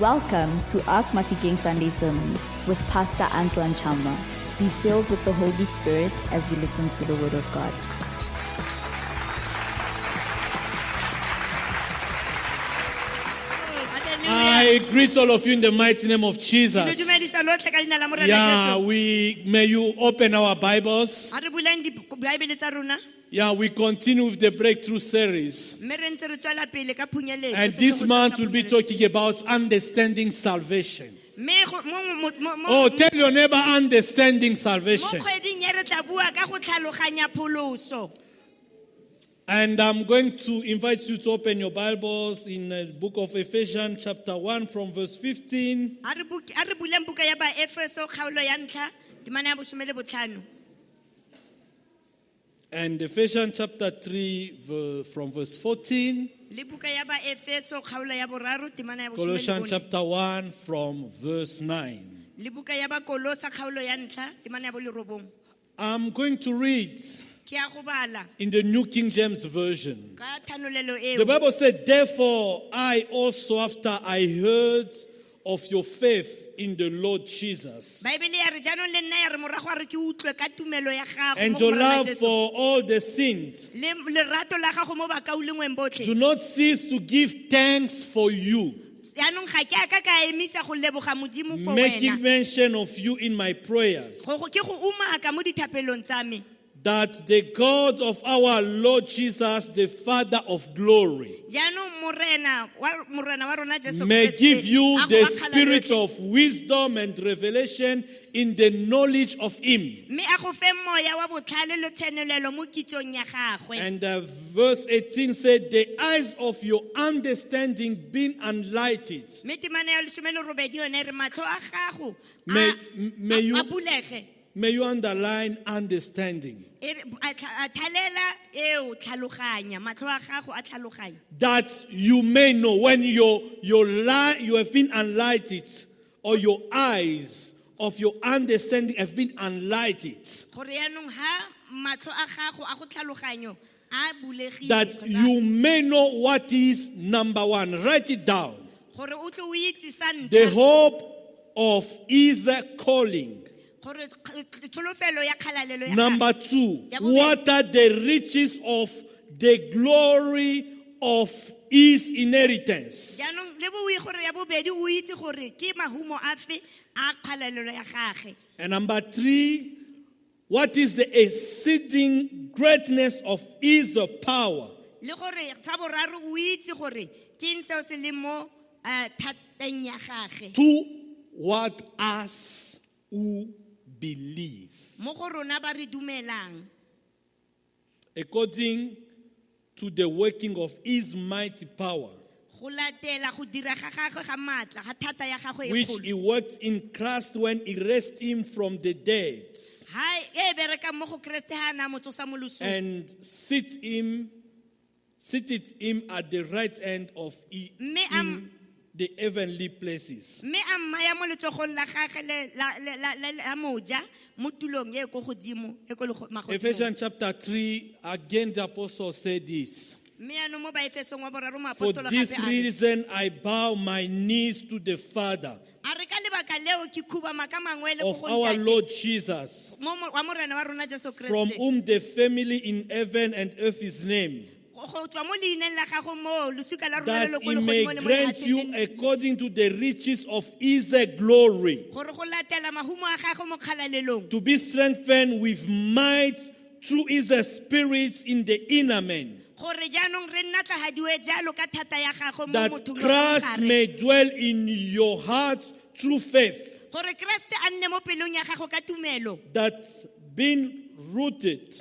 Welcome to Ark Mafikeng Sunday Sermon with Pastor Antoine Chalma. Be filled with the Holy Spirit as you listen to the Word of God. I greet all of you in the mighty name of Jesus. Yeah, may you open our Bibles. Yeah, we continue with the breakthrough series. And this month we'll be talking about understanding salvation. Oh, tell your neighbor, understanding salvation. And I'm going to invite you to open your Bibles in the book of Ephesians chapter 1 from verse 15. And Ephesians chapter 3 from verse 14. Colossians chapter 1 from verse 9. I'm going to read in the New King James Version. The Bible said, therefore, I also, after I heard of your faith in the Lord Jesus, and your love for all the saints, do not cease to give thanks for you, making mention of you in my prayers, that the God of our Lord Jesus, the Father of glory, may give you the spirit of wisdom and revelation in the knowledge of Him. And verse 18 said, the eyes of your understanding being enlightened. May you underline understanding. That you may know when you have been enlightened, or your eyes of your understanding have been enlightened. That you may know what is number one. Write it down. The hope of His calling. Number two, what are the riches of the glory of His inheritance? And number three, what is the exceeding greatness of His power to what us who believe, according to the working of His mighty power, which He worked in Christ when He raised Him from the dead and seated Him at the right hand of in the heavenly places. Ephesians chapter 3, again the apostle said this. For this reason I bow my knees to the Father of our Lord Jesus, from whom the family in heaven and earth is named, that He may grant you according to the riches of His glory, to be strengthened with might through His Spirit in the inner man, that Christ may dwell in your hearts through faith, that being rooted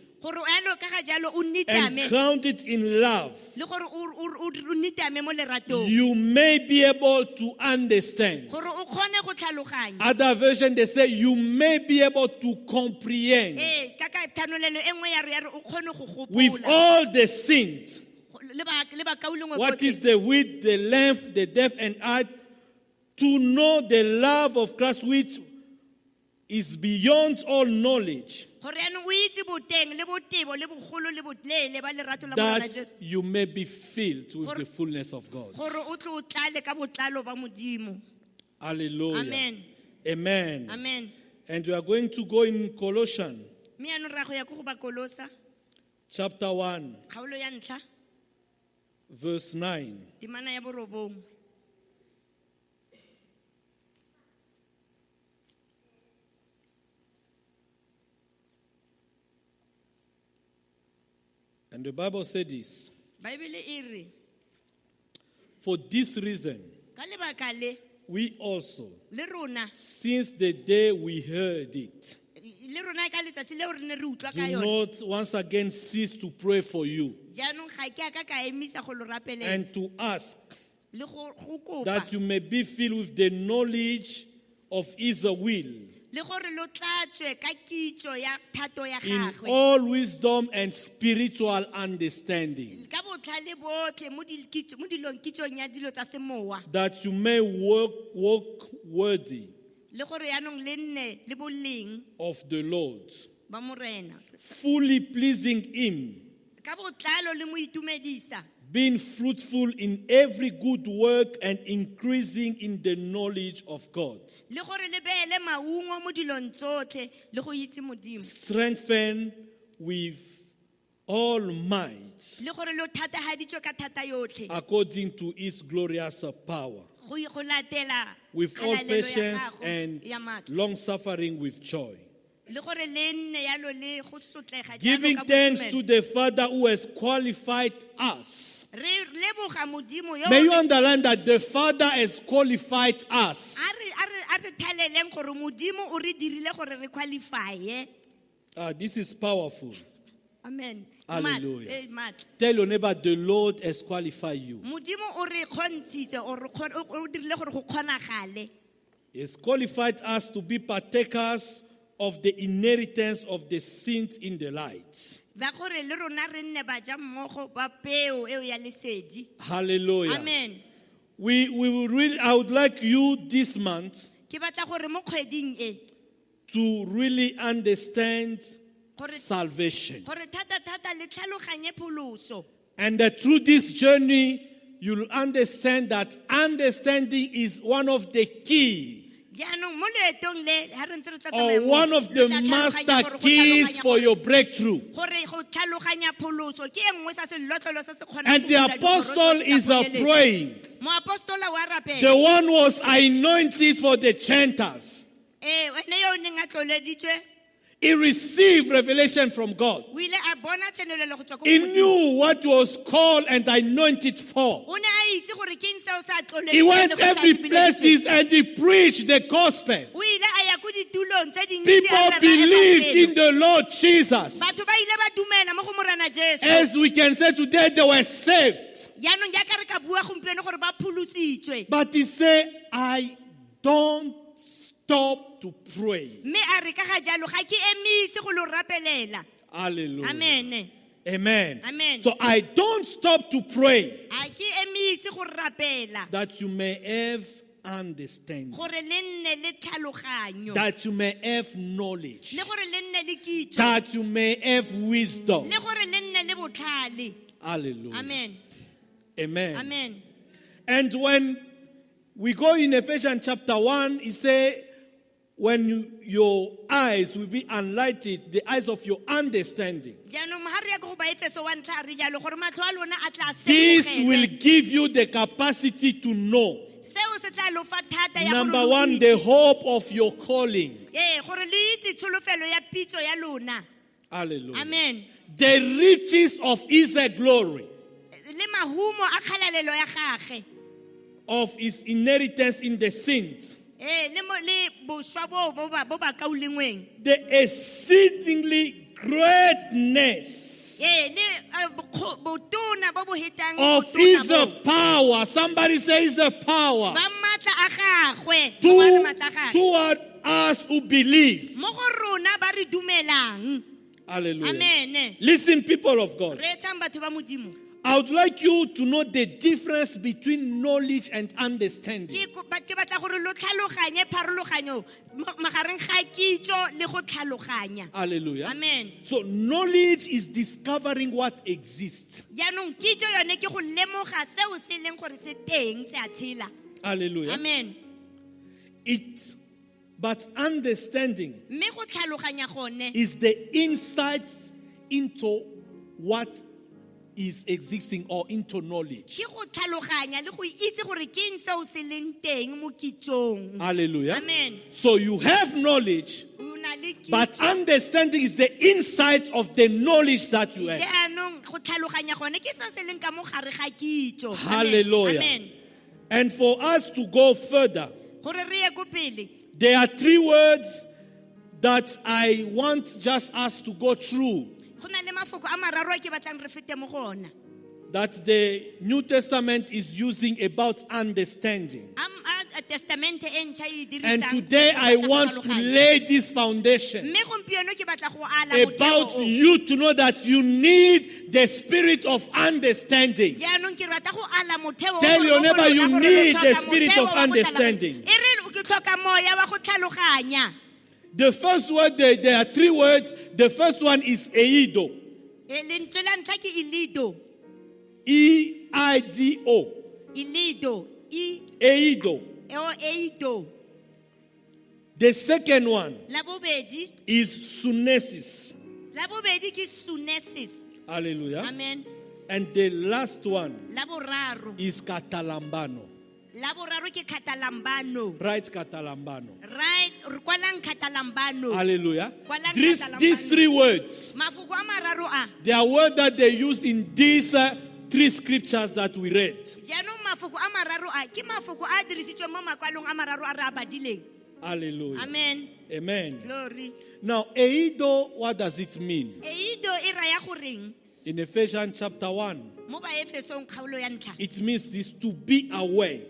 and grounded in love, you may be able to understand. Other version they say you may be able to comprehend with all the saints what is the width, the length, the depth and height, to know the love of Christ which is beyond all knowledge, that you may be filled with the fullness of God. Hallelujah. Amen. Amen. Amen. And we are going to go in Colossians chapter 1, verse 9. And the Bible said this: for this reason, we also, since the day we heard it, do not once again cease to pray for you and to ask that you may be filled with the knowledge of His will, in all wisdom and spiritual understanding, that you may walk worthy of the Lord, fully pleasing Him, being fruitful in every good work and increasing in the knowledge of God, strengthened with all might according to His glorious power, with all patience and long-suffering with joy, giving thanks to the Father who has qualified us. May you underline that the Father has qualified us. This is powerful. Amen. Hallelujah. Tell your neighbor, the Lord has qualified you. He has qualified us to be partakers of the inheritance of the saints in the light. Hallelujah. Amen. We will really, I would like you this month to really understand salvation. And that through this journey, you'll understand that understanding is one of the keys, or one of the master keys for your breakthrough. And the apostle is praying. The one was anointed for the Gentiles. He received revelation from God. He knew what was called and anointed for. He went every places and he preached the gospel. People believed in the Lord Jesus. As we can say today, they were saved. But he said, I don't stop to pray. Hallelujah. Amen. Amen. Amen. So I don't stop to pray that you may have understanding, that you may have knowledge, that you may have wisdom. Hallelujah. Amen. Amen. Amen. And when we go in Ephesians chapter 1, it says, when your eyes will be enlightened, the eyes of your understanding, this will give you the capacity to know. Number one, the hope of your calling. Hallelujah. Amen. The riches of His glory, of His inheritance in the saints, the exceedingly greatness of His power. Somebody says the power toward us who believe. Hallelujah. Amen. Listen, people of God. I would like you to know the difference between knowledge and understanding. Hallelujah. Amen. So knowledge is discovering what exists. Hallelujah. Amen. But understanding is the insights into what is existing or into knowledge. Hallelujah. Amen. So you have knowledge, but understanding is the insight of the knowledge that you have. Hallelujah. Amen. And for us to go further, there are 3 words that I want just us to go through, that the New Testament is using about understanding. And today I want to lay this foundation about you to know that you need the spirit of understanding. Tell your neighbor you need the spirit of understanding. The first word, there are 3 words. The first one is eido. E-I-D-O. Eido. The second one is sunesis. Hallelujah. Amen. And the last one is katalambano. Right, katalambano. Right, Hallelujah. These 3 words, they are words that they use in these 3 scriptures that we read. Hallelujah. Amen. Amen. Glory. Now, eido, what does it mean? In Ephesians chapter 1, it means this: to be aware.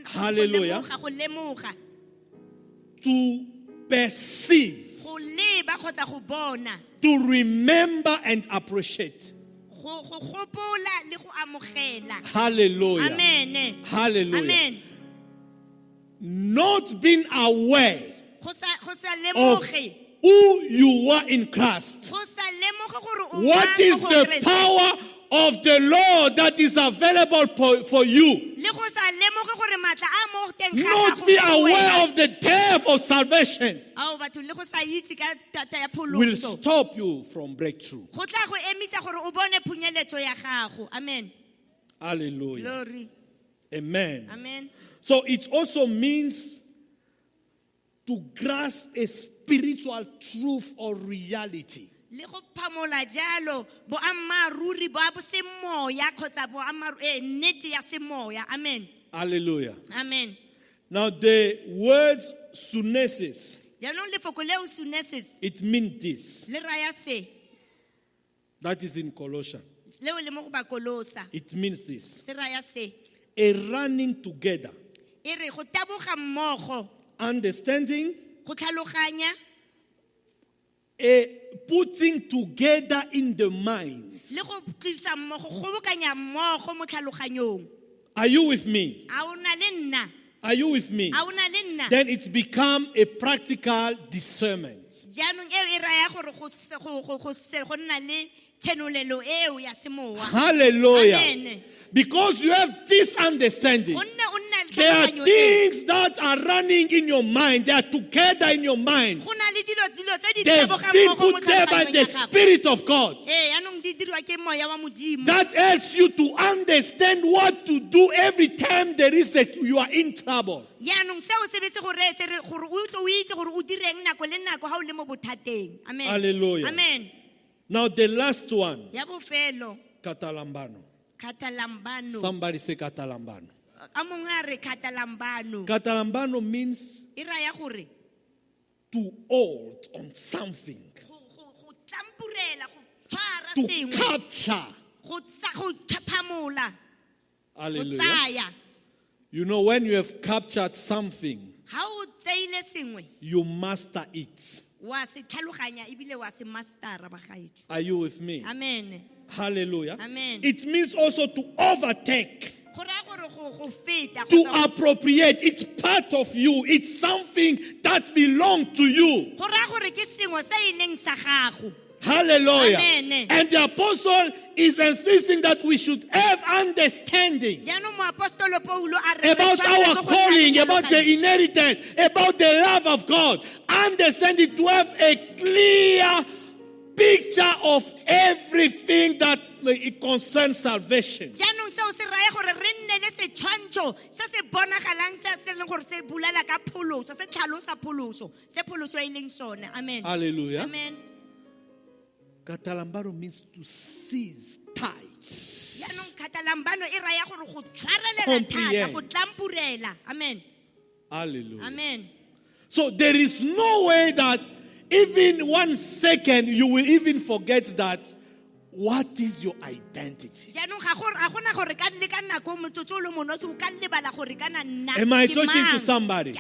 Hallelujah. To perceive. To remember and appreciate. Hallelujah. Amen. Hallelujah. Amen. Not being aware of who you are in Christ. What is the power of the Lord that is available for you? Not be aware of the depth of salvation will stop you from breakthrough. Amen. Hallelujah. Glory. Amen. Amen. So it also means to grasp a spiritual truth or reality. Amen. Hallelujah. Amen. Now the word sunesis, it means this. That is in Colossians. It means this: a running together, understanding, a putting together in the mind. Are you with me? Are you with me? Then it's become a practical discernment. Hallelujah. Amen. Because you have this understanding. There are things that are running in your mind. They are together in your mind. They've been put there by the Spirit of God. That helps you to understand what to do every time you are in trouble. Hallelujah. Amen. Now the last one, katalambano. Somebody say katalambano. Katalambano means to hold on something, to capture. Hallelujah. You know, when you have captured something, you master it. Are you with me? Amen. Hallelujah. Amen. It means also to overtake, to appropriate. It's part of you. It's something that belongs to you. Hallelujah. Amen. And the apostle is insisting that we should have understanding about our calling, about the inheritance, about the love of God. Understanding, to have a clear picture of everything that it concerns salvation. Hallelujah. Amen. Katalambano means to seize tight. Comprehend. Amen. Hallelujah. Amen. So there is no way that even 1 second you will even forget that. What is your identity? Am I talking to somebody?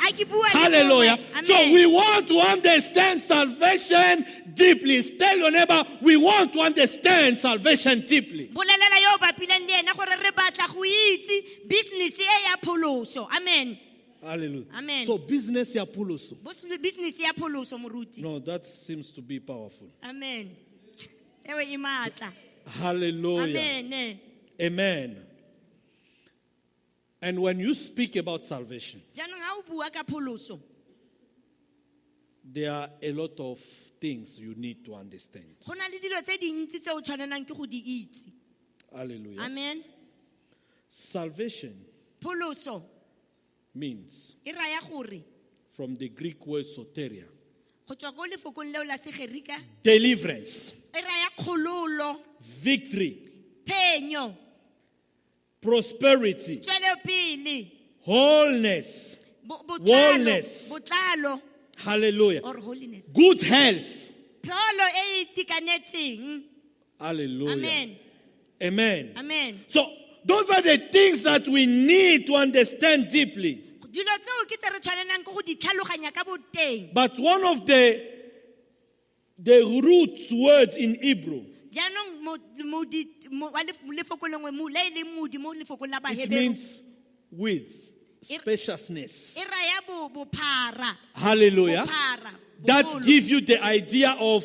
Hallelujah. So we want to understand salvation deeply. Tell your neighbor, we want to understand salvation deeply. Amen. Hallelujah. Amen. So business ya puluso. No, that seems to be powerful. Amen. Hallelujah. Amen. Amen. And when you speak about salvation, there are a lot of things you need to understand. Hallelujah. Amen. Salvation means, from the Greek word soteria, deliverance, victory, prosperity, wholeness, wholeness, hallelujah, or holiness, good health, hallelujah, amen, amen, amen. So those are the things that we need to understand deeply. But one of the roots words in Hebrew, it means with, spaciousness. Hallelujah. That gives you the idea of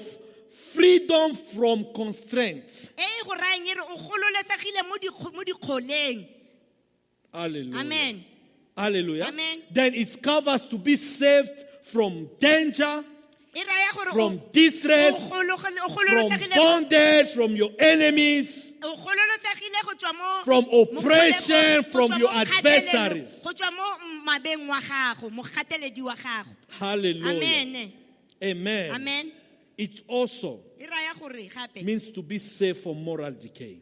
freedom from constraints. Hallelujah. Amen. Hallelujah. Amen. Then it covers to be saved from danger, from distress, from bondage, from your enemies, from oppression, from your adversaries. Hallelujah. Amen. Amen. Amen. It also means to be safe from moral decay.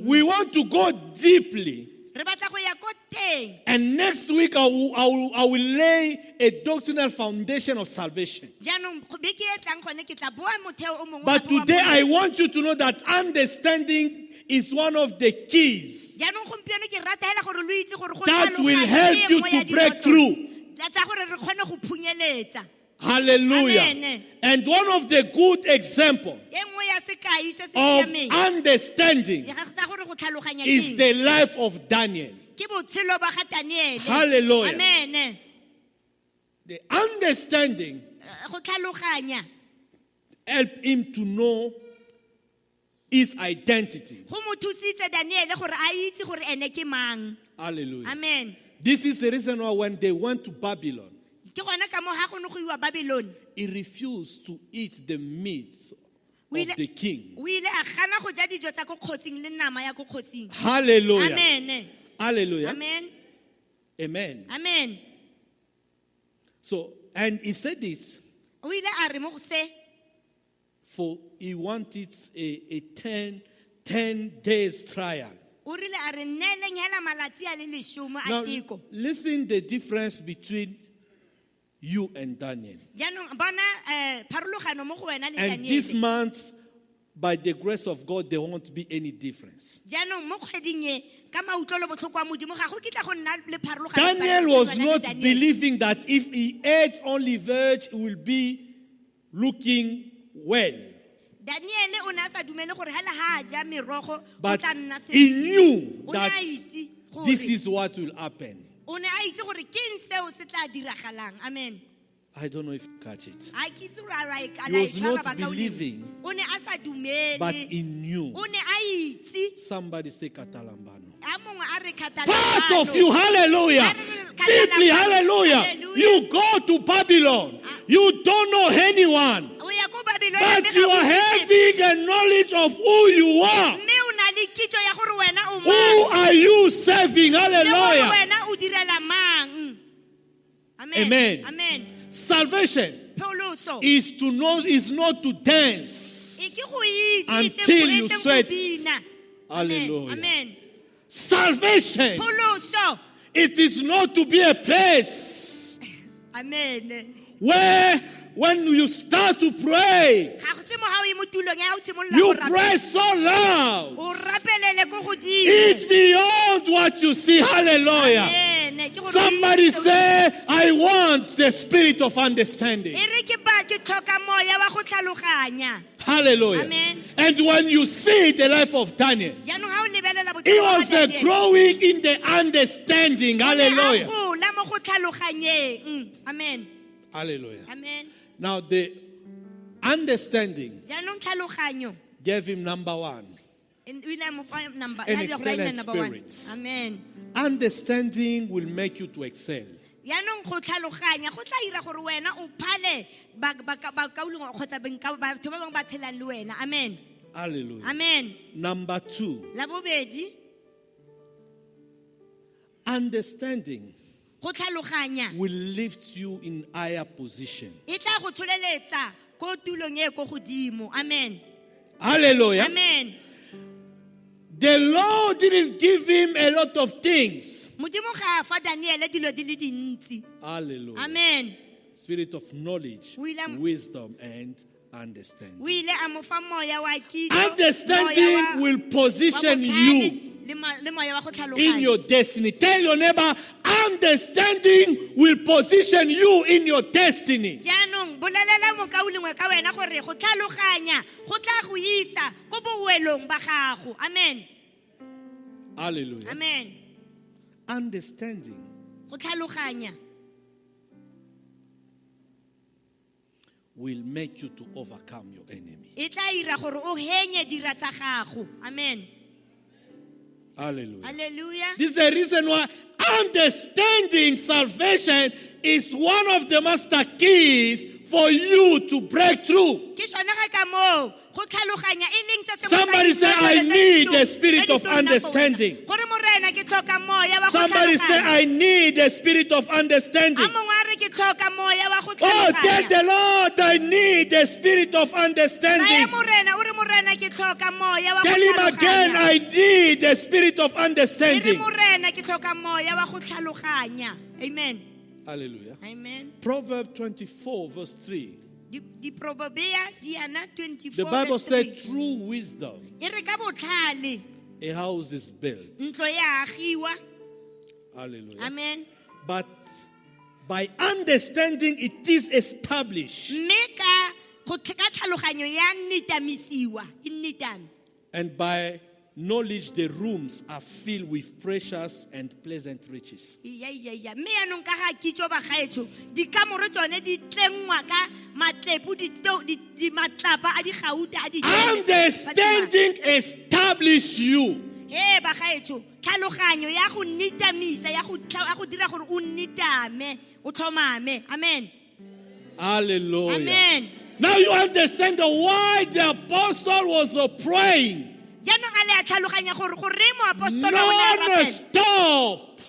We want to go deeply. And next week I will lay a doctrinal foundation of salvation. But today I want you to know that understanding is one of the keys that will help you to break through. Hallelujah. Amen. And one of the good examples of understanding is the life of Daniel. Hallelujah. Amen. The understanding helped him to know his identity. Hallelujah. Amen. This is the reason why when they went to Babylon, he refused to eat the meat of the king. Hallelujah. Amen. Hallelujah. Amen. Amen. Amen. So, and he said this, for he wanted a 10 days trial. Now, listen the difference between you and Daniel. And this month, by the grace of God, there won't be any difference. Daniel was not believing that if he ate only veg, he will be looking well. But he knew that this is what will happen. Amen. I don't know if you catch it. He was not believing, but he knew. Somebody say Katalambano. Part of you, hallelujah. Deeply, hallelujah. You go to Babylon. You don't know anyone. But you are having a knowledge of who you are. Who are you serving? Hallelujah. Amen. Amen. Salvation is not to dance until you sweat. Hallelujah. Amen. Salvation, it is not to be a place where when you start to pray, you pray so loud. It's beyond what you see. Hallelujah. Somebody say, I want the spirit of understanding. Hallelujah. Amen. And when you see the life of Daniel, he was growing in the understanding. Hallelujah. Amen. Hallelujah. Amen. Now the understanding gave him number one. An excellent spirit. Amen. Understanding will make you to excel. Amen. Hallelujah. Amen. Number two, understanding will lift you in higher position. Amen. Hallelujah. Amen. The Lord didn't give him a lot of things. Hallelujah. Amen. Spirit of knowledge, wisdom, and understanding. Understanding will position you in your destiny. Tell your neighbor, understanding will position you in your destiny. Amen. Hallelujah. Amen. Understanding will make you to overcome your enemy. Amen. Hallelujah. Hallelujah. This is the reason why understanding salvation is one of the master keys for you to break through. Somebody say, I need a spirit of understanding. Somebody say, I need a spirit of understanding. Oh, tell the Lord, I need a spirit of understanding. Tell him again, I need a spirit of understanding. Amen. Hallelujah. Amen. Proverbs 24 verse 3. The Bible said through wisdom a house is built. Hallelujah. Amen. But by understanding it is established. And by knowledge the rooms are filled with precious and pleasant riches. Understanding establishes you. Amen. Hallelujah. Amen. Now you understand why the apostle was praying non-stop.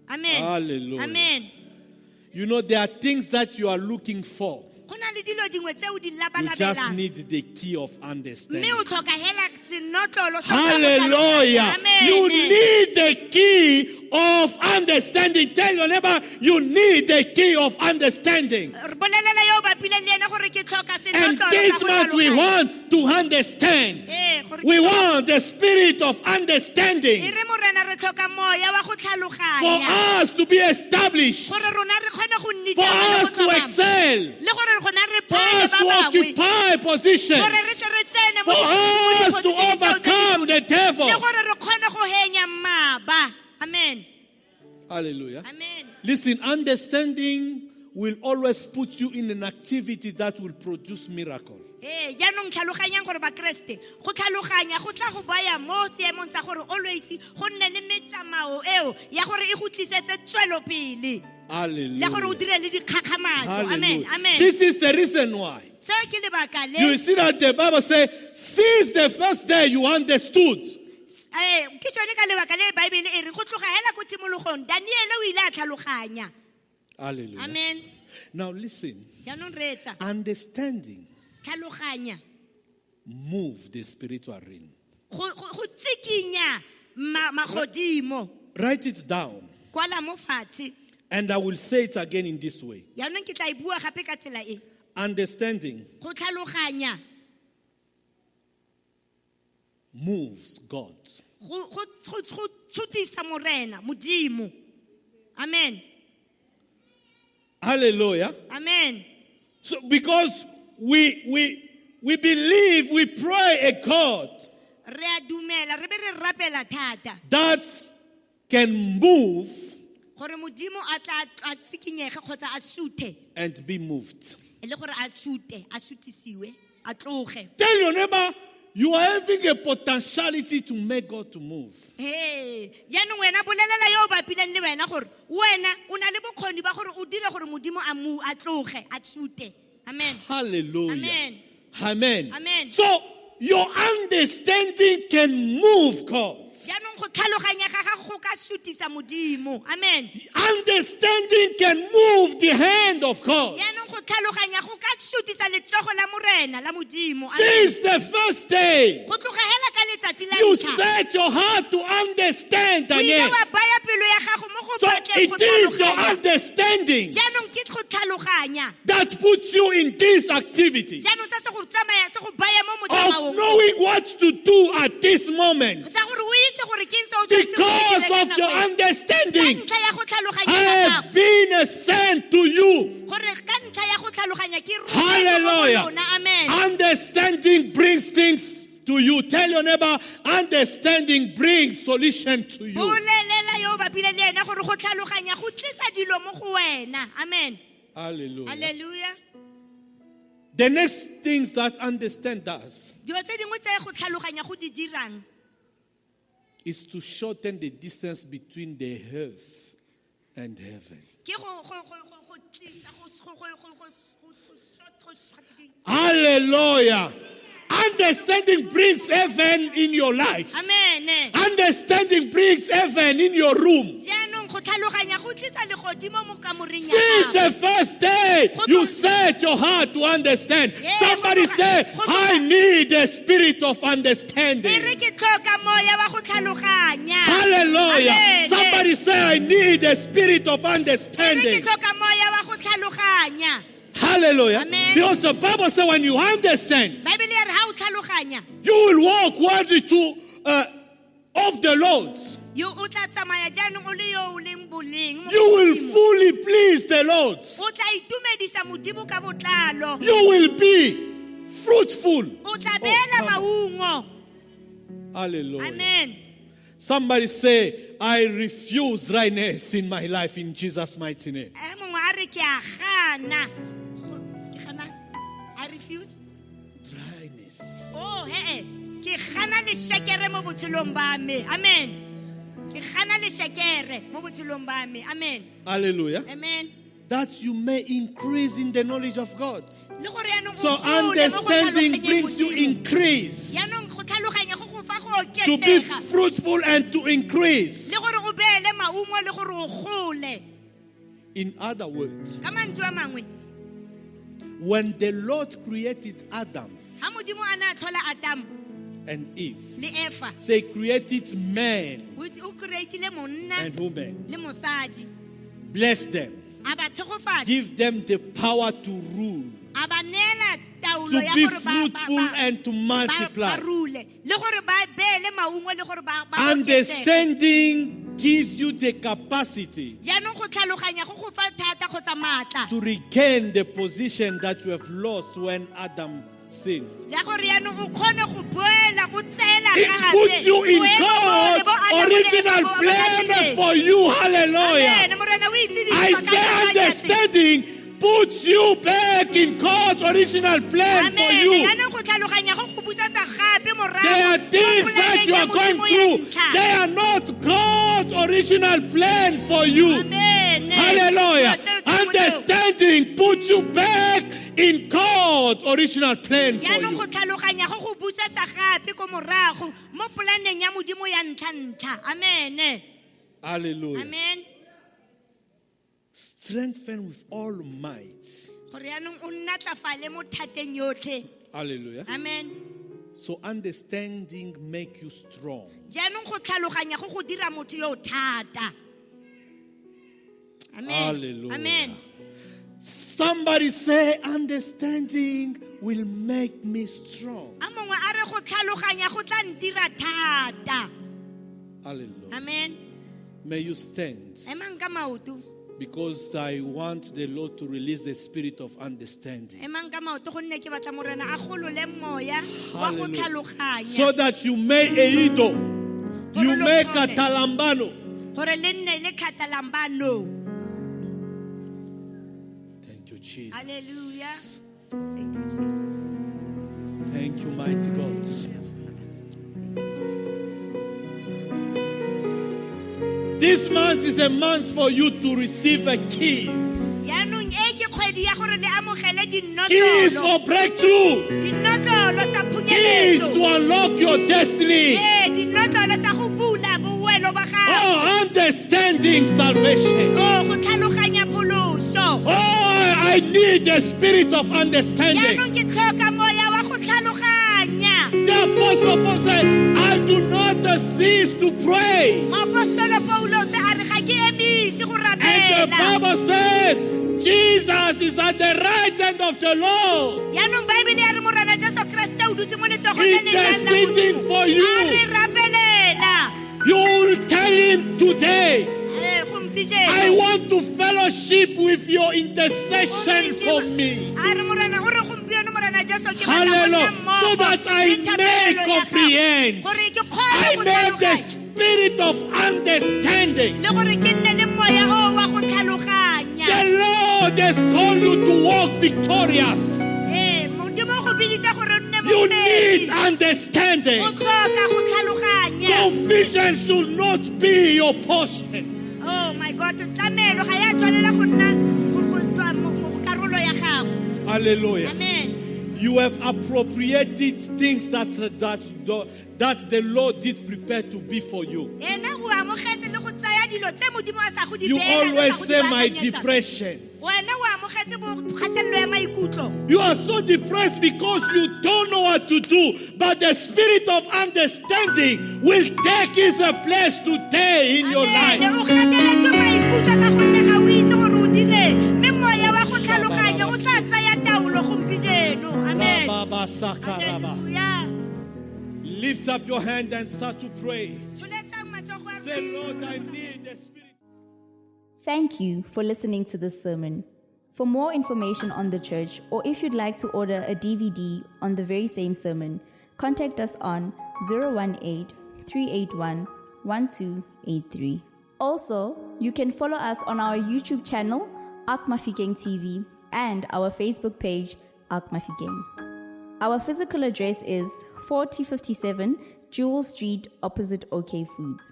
Amen. Hallelujah. Amen. You know, there are things that you are looking for. You just need the key of understanding. Hallelujah. Hallelujah. You need the key of understanding. Tell your neighbor, you need the key of understanding. And this month we want to understand. We want the spirit of understanding for us to be established, for us to excel, for us to occupy positions, for us to overcome the devil. Amen. Hallelujah. Amen. Listen, understanding will always put you in an activity that will produce miracle. Jaanong tlhaloganyang gore ba Kriste go tlhaloganya go tla go baya mo seemong sa gore always go nne le metsamao eo ya gore e go tlisetse tswelo pele. Hallelujah. Le gore o dire le dikgakgamatso. Amen. Amen. This is the reason why. You see that the Bible says, since the first day you understood. Hallelujah. Amen. Now listen. Understanding move the spiritual realm. Write it down. And I will say it again in this way. Understanding moves God. Amen. Hallelujah. Amen. So because we believe, we pray a God that can move and be moved. Tell your neighbor, you are having a potentiality to make God to move. Amen. Hallelujah. Amen. Amen. Amen. So your understanding can move God. Amen. Understanding can move the hand of God. Since the first day, you set your heart to understand again. So it is your understanding that puts you in this activity of knowing what to do at this moment. Because of your understanding, I have been sent to you. Hallelujah. Understanding brings things to you. Tell your neighbor, understanding brings solution to you. Amen. Hallelujah. Hallelujah. The next things that understand does is to shorten the distance between the earth and heaven. Hallelujah. Understanding brings heaven in your life. Amen. Understanding brings heaven in your room. Since the first day you set your heart to understand. Somebody say, I need the spirit of understanding. Hallelujah. Somebody say, I need the spirit of understanding. Hallelujah. Amen. Because the Bible says when you understand, you will walk worthy to of the Lord. You will fully please the Lord. You will be fruitful. Hallelujah. Amen. Somebody say, I refuse dryness in my life in Jesus' mighty name. I refuse. Dryness. Oh, hey. Amen. Amen. Hallelujah. Amen. That you may increase in the knowledge of God. So understanding brings you increase. To be fruitful and to increase. In other words, when the Lord created Adam and Eve, say created man and woman, bless them, give them the power to rule, to be fruitful and to multiply. Understanding gives you the capacity to regain the position that you have lost when Adam sinned. It puts you in God's original plan for you. Hallelujah. I say understanding puts you back in God's original plan for you. There are things that you are going through. They are not God's original plan for you. Hallelujah. Understanding puts you back in God's original plan for you. Hallelujah. Amen. Strengthen with all might. Hallelujah. Amen. So understanding make you strong. Amen. Hallelujah. Amen. Somebody say understanding will make me strong. Hallelujah. Amen. May you stand, because I want the Lord to release the spirit of understanding. Hallelujah. So that you may eido, you may katalambano. Thank you, Jesus. Hallelujah. Thank you, Jesus. Thank you, mighty God. Thank you, Jesus. This month is a month for you to receive a keys. Keys for breakthrough. Keys to unlock your destiny. Oh, understanding salvation. Oh, I need the spirit of understanding. The Apostle Paul said, I do not cease to pray. And the Bible says, Jesus is at the right hand of the Lord, interceding for you. You will tell him today, I want to fellowship with your intercession for me. Hallelujah. So that I may comprehend. I may have the spirit of understanding. The Lord has called you to walk victorious. You need understanding. Confusion should not be your portion. Oh my God. Hallelujah. Amen. You have appropriated things that the Lord did prepare to be for you. You always say my depression. You are so depressed because you don't know what to do. But the spirit of understanding will take its place today in your life. Amen. Lift up your hand and start to pray. Say, Lord, I need the spirit. Thank you for listening to this sermon. For more information on the church, or if you'd like to order a DVD on the very same sermon, contact us on 018-381-1283. Also, you can follow us on our YouTube channel, Ark Mafikeng TV, and our Facebook page, Ark Mafikeng. Our physical address is 4057 Jewel Street, opposite OK Foods.